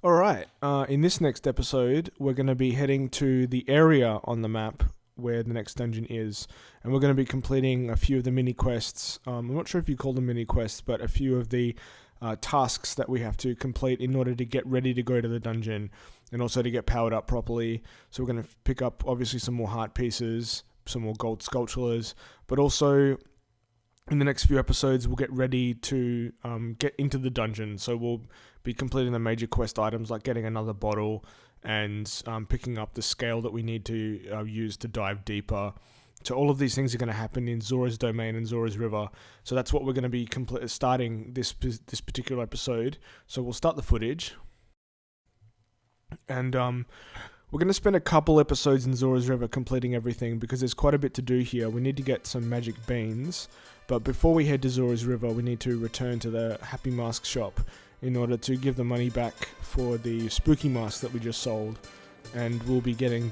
Alright, in this next episode, we're going to be heading to the area on the map where the next dungeon is, and we're going to be completing a few of the mini quests. I'm not sure if you call them mini quests, but a few of the tasks that we have to complete in order to get ready to go to the dungeon, and also to get powered up properly. So we're going to pick up, obviously, some more heart pieces, some more gold sculptures, but also in the next few episodes, we'll get ready to get into the dungeon. So we'll be completing the major quest items like getting another bottle and picking up the scale that we need to use to dive deeper. So all of these things are going to happen in Zora's Domain and Zora's River. So that's what we're going to be starting this particular episode. So we'll start the footage. And we're going to spend a couple episodes in Zora's River completing everything because there's quite a bit to do here. We need to get some magic beans. But before we head to Zora's River, we need to return to the Happy Mask shop in order to give the money back for the spooky mask that we just sold. And we'll be getting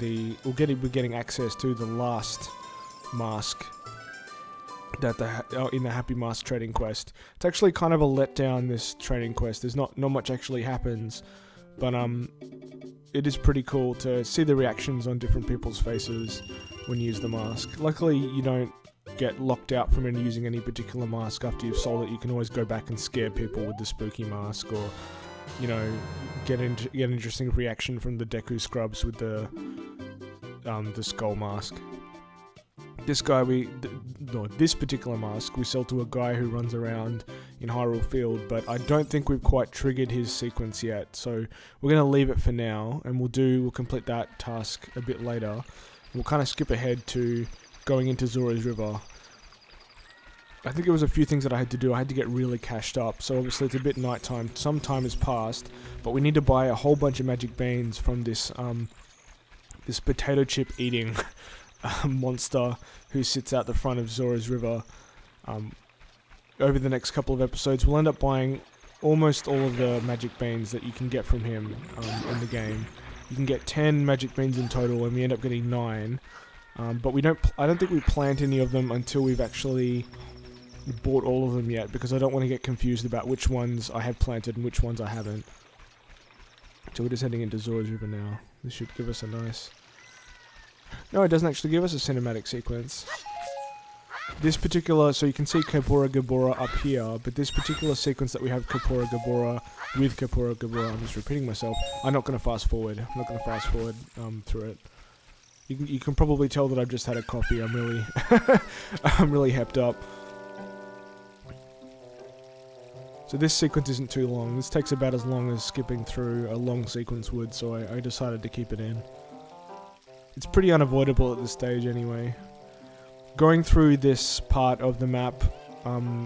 access to the last mask that in the Happy Mask trading quest. It's actually kind of a letdown, this trading quest. There's not much actually happens, but it is pretty cool to see the reactions on different people's faces when you use the mask. Luckily, you don't get locked out from using any particular mask after you've sold it. You can always go back and scare people with the spooky mask, or get an interesting reaction from the Deku Scrubs with the skull mask. This particular mask we sell to a guy who runs around in Hyrule Field, but I don't think we've quite triggered his sequence yet, so we're going to leave it for now, and we'll complete that task a bit later. We'll kind of skip ahead to going into Zora's River. I think there was a few things that I had to do. I had to get really cashed up, so obviously it's a bit nighttime. Some time has passed, but we need to buy a whole bunch of magic beans from this potato chip eating monster who sits out the front of Zora's River. Over the next couple of episodes, we'll end up buying almost all of the magic beans that you can get from him in the game. You can get 10 magic beans in total, and we end up getting 9. But I don't think we plant any of them until we've actually bought all of them yet, because I don't want to get confused about which ones I have planted and which ones I haven't. So we're just heading into Zora's River now. This should give us a nice... No, it doesn't actually give us a cinematic sequence. This particular... So you can see Kaepora Gaebora up here, but this particular sequence that we have Kaepora Gaebora with Kaepora Gaebora, I'm just repeating myself, I'm not going to fast forward. I'm not going to fast forward through it. You can probably tell that I've just had a coffee. I'm really hepped up. So this sequence isn't too long. This takes about as long as skipping through a long sequence would, so I decided to keep it in. It's pretty unavoidable at this stage anyway. Going through this part of the map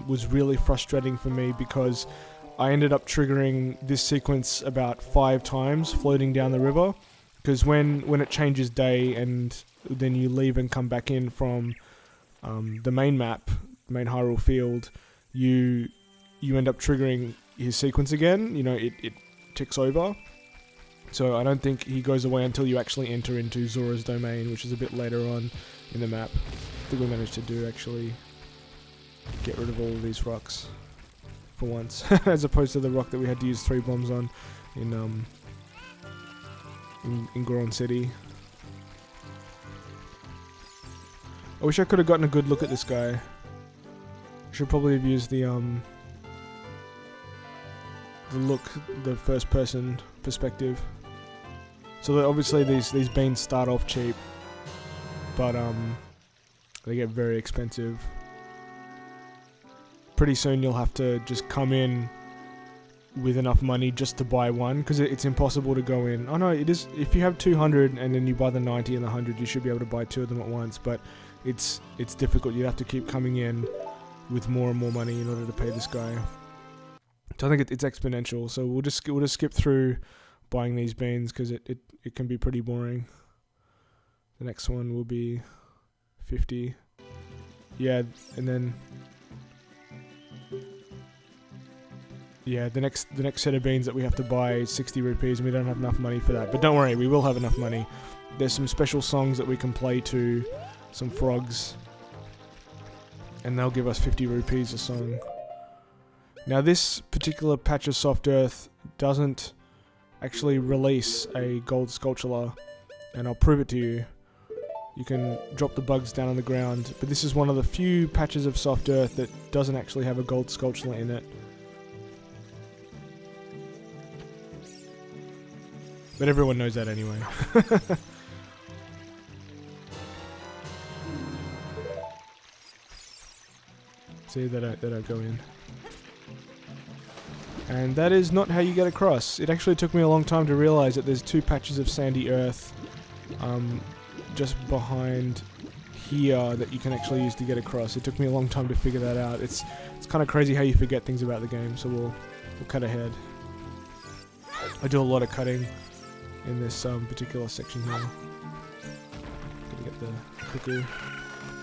was really frustrating for me because I ended up triggering this sequence about 5 times floating down the river. Because when it changes day and then you leave and come back in from the main map, main Hyrule Field, you end up triggering his sequence again. It ticks over. So I don't think he goes away until you actually enter into Zora's Domain, which is a bit later on in the map. I think we managed to actually get rid of all of these rocks for once, as opposed to the rock that we had to use 3 bombs on in Goron City. I wish I could have gotten a good look at this guy. I should probably have used the first person perspective. So that obviously these beans start off cheap, but they get very expensive. Pretty soon you'll have to just come in with enough money just to buy one, because it's impossible to go in. Oh no, it is. If you have 200 and then you buy the 90 and the 100, you should be able to buy 2 of them at once, but it's difficult. You'd have to keep coming in with more and more money in order to pay this guy. So I think it's exponential. So we'll just skip through buying these beans because it can be pretty boring. The next one will be 50. Yeah, and then yeah, the next set of beans that we have to buy is 60 rupees, and we don't have enough money for that. But don't worry, we will have enough money. There's some special songs that we can play to some frogs, and they'll give us 50 rupees a song. Now this particular patch of soft earth doesn't actually release a gold Skulltula, and I'll prove it to you. You can drop the bugs down on the ground, but this is one of the few patches of soft earth that doesn't actually have a gold Skulltula in it. But everyone knows that anyway. See, they don't go in. And that is not how you get across. It actually took me a long time to realize that there's 2 patches of sandy earth just behind here that you can actually use to get across. It took me a long time to figure that out. It's kind of crazy how you forget things about the game, so we'll cut ahead. I do a lot of cutting in this particular section here. Gotta get the cuckoo.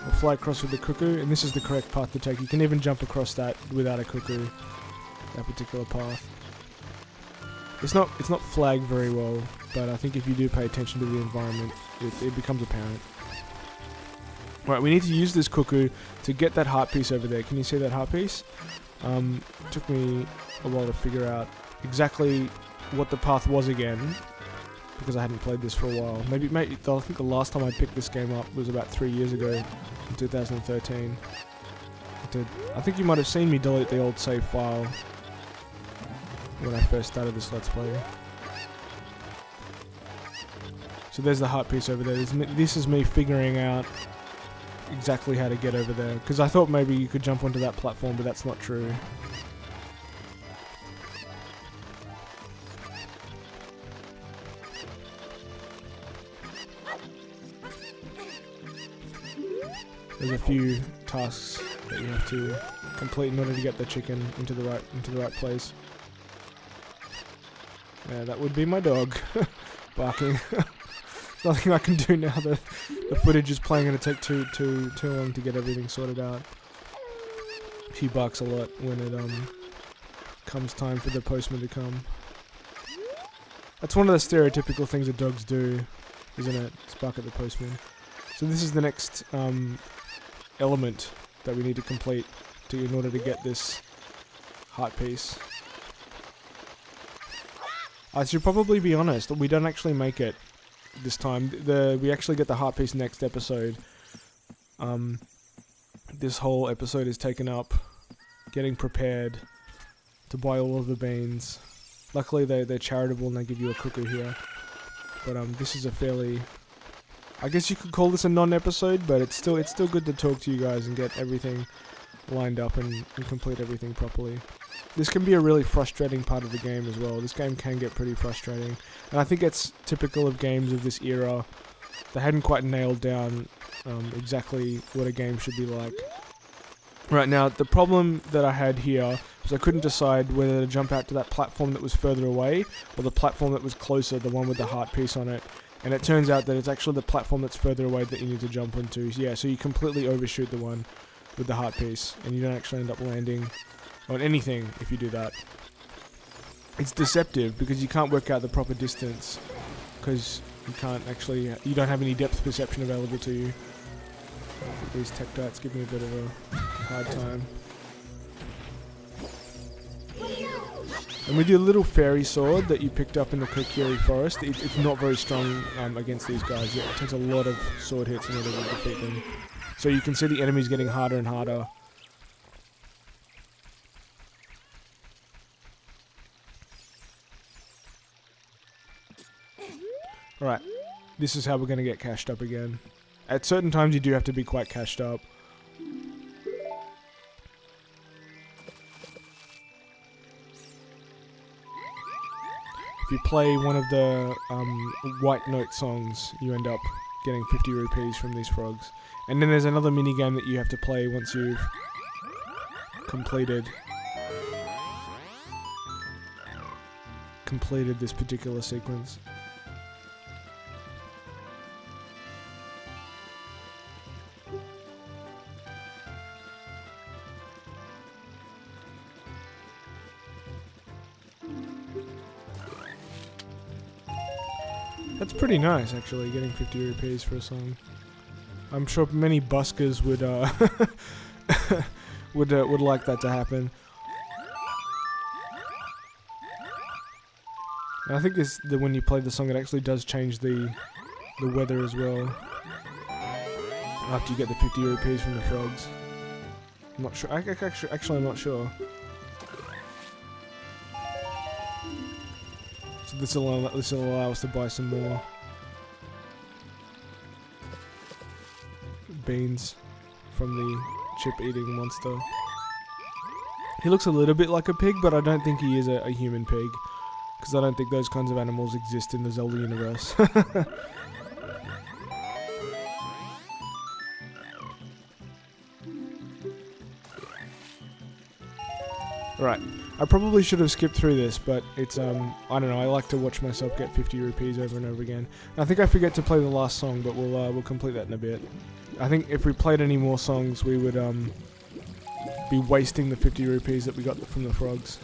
I'll fly across with the cuckoo, and this is the correct path to take. You can even jump across that without a cuckoo, that particular path. It's not flagged very well, but I think if you do pay attention to the environment, it becomes apparent. Right, we need to use this cuckoo to get that heart piece over there. Can you see that heart piece? Took me a while to figure out exactly what the path was again, because I hadn't played this for a while. Maybe I think the last time I picked this game up was about 3 years ago, in 2013. I think you might have seen me delete the old save file when I first started this Let's Play. So there's the heart piece over there. This is me figuring out exactly how to get over there, because I thought maybe you could jump onto that platform, but that's not true. There's a few tasks that you have to complete in order to get the chicken into the right place. Yeah, that would be my dog barking. Nothing I can do now. The footage is playing, and it take too long to get everything sorted out. He barks a lot when it comes time for the postman to come. That's one of the stereotypical things that dogs do, isn't it? It's bark at the postman. So this is the next element that we need to complete in order to get this heart piece. I should probably be honest, we don't actually make it this time. We actually get the heart piece next episode. This whole episode is taken up getting prepared to buy all of the beans. Luckily they're charitable and they give you a cuckoo here. But this is a fairly, I guess you could call this a non-episode, but it's still good to talk to you guys and get everything lined up and complete everything properly. This can be a really frustrating part of the game as well. This game can get pretty frustrating, and I think it's typical of games of this era. They hadn't quite nailed down exactly what a game should be like. Right, now, the problem that I had here was I couldn't decide whether to jump out to that platform that was further away or the platform that was closer, the one with the heart piece on it. And it turns out that it's actually the platform that's further away that you need to jump onto. Yeah, so you completely overshoot the one with the heart piece, and you don't actually end up landing on anything if you do that. It's deceptive because you can't work out the proper distance, because you don't have any depth perception available to you. These Tektites give me a bit of a hard time. And with your little fairy sword that you picked up in the Kokiri Forest, it's not very strong against these guys. It takes a lot of sword hits in order to defeat them. So you can see the enemies getting harder and harder. Alright, this is how we're going to get cashed up again. At certain times you do have to be quite cashed up. If you play one of the White Note songs, you end up getting 50 rupees from these frogs. And then there's another mini game that you have to play once you've completed this particular sequence. That's pretty nice, actually, getting 50 rupees for a song. I'm sure many buskers would would like that to happen. And I think when you play the song, it actually does change the weather as well. After you get the 50 rupees from the frogs. I'm not sure. Actually, I'm not sure. So this will allow us to buy some more beans from the chip-eating monster. He looks a little bit like a pig, but I don't think he is a human pig. Because I don't think those kinds of animals exist in the Zelda universe. Right, I probably should have skipped through this, but it's, I don't know, I like to watch myself get 50 rupees over and over again. And I think I forget to play the last song, but we'll complete that in a bit. I think if we played any more songs, we would, be wasting the 50 rupees that we got from the frogs.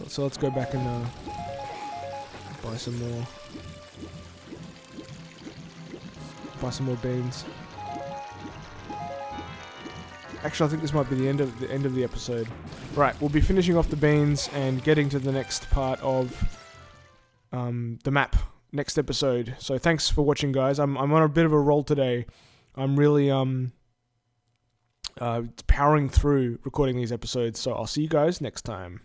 So let's go back and, buy some more. Buy some more beans. Actually, I think this might be the end of the episode. Right, we'll be finishing off the beans and getting to the next part of the map next episode. So thanks for watching, guys. I'm on a bit of a roll today. I'm really powering through recording these episodes. So I'll see you guys next time.